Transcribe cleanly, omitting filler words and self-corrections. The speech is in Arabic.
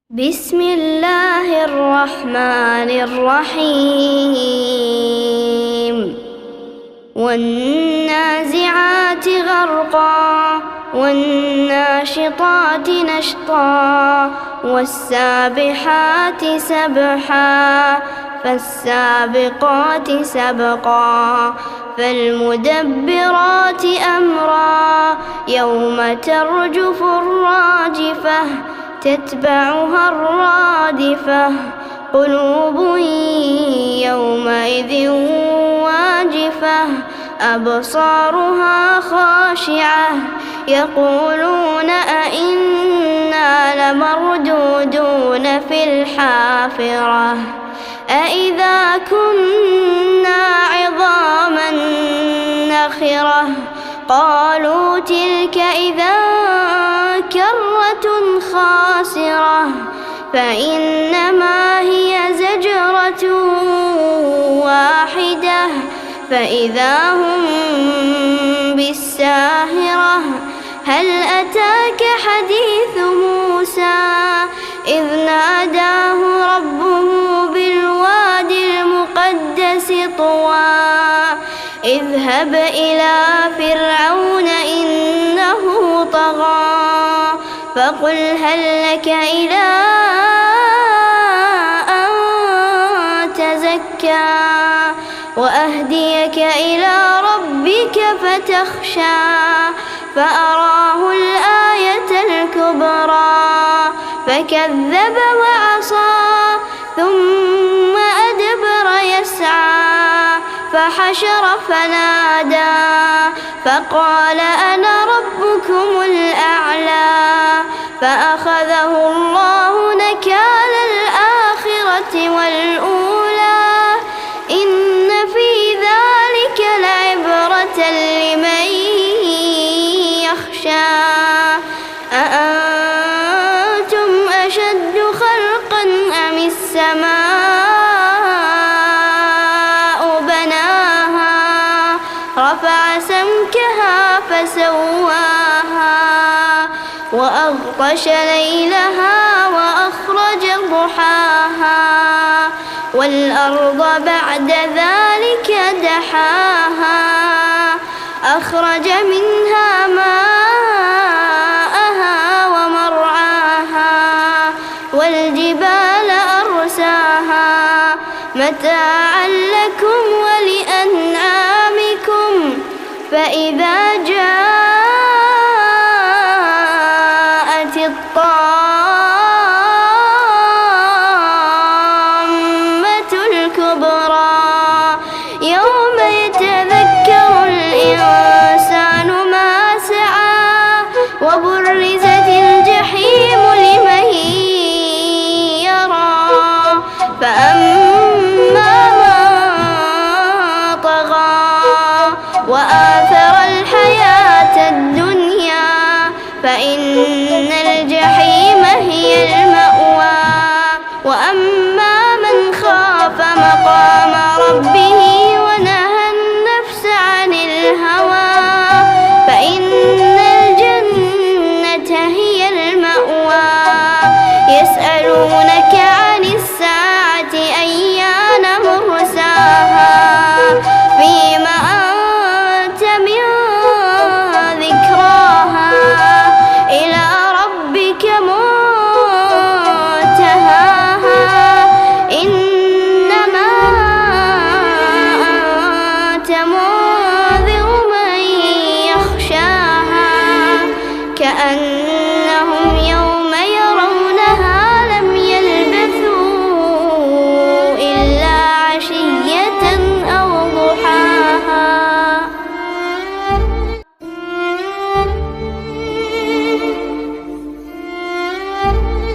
بسم الله الرحمن الرحيم والنازعات غرقا والناشطات نشطا والسابحات سبحا فالسابقات سبقا فالمدبرات أمرا يوم ترجف الراجفة تتبعها الرادفة قلوب يومئذ واجفة أبصارها خاشعة يقولون أئنا لمردودون في الحافرة أئذا كنا عظاما نخرة قالوا تلك إذا كرة خاسرة فإنما هي زجرة واحدة فإذا هم بالساهرة هل أتاك حديث موسى إذ ناداه ربه بالوادي المقدس طوى اذهب إلى فرعون إنه طغى فقل هل لك إلى أن تزكى وأهديك إلى ربك فتخشى فأراه الآية الكبرى فكذب وعصى ثم أدبر يسعى فحشر فنادى فقال أنا ربكم الأعلى فأخذه الله نكال الآخرة والأولى إن في ذلك لعبرة لمن يخشى أأنتم أشد خلقا أم السماء بناها رفع سمكها فسواها وأغطش ليلها وأخرج ضحاها والأرض بعد ذلك دحاها أخرج منها ماءها ومرعاها والجبال أرساها متاعا لكم ولأنعامكم فإذا جاءت الطامة الكبرى يوم يتذكر الإنسان ما سعى وبرزت الجحيم لمن يرى فأما من طغى وآثر الحياة الدنيا فإن الجحيم هي المأوى وأما من خاف مقام ربه ونهى النفس عن الهوى فإن الجنة هي المأوى يسألونك عن الساعة أيان مرساها فيما أنت من ذكراها إلى ربك منتهاها إنما أنت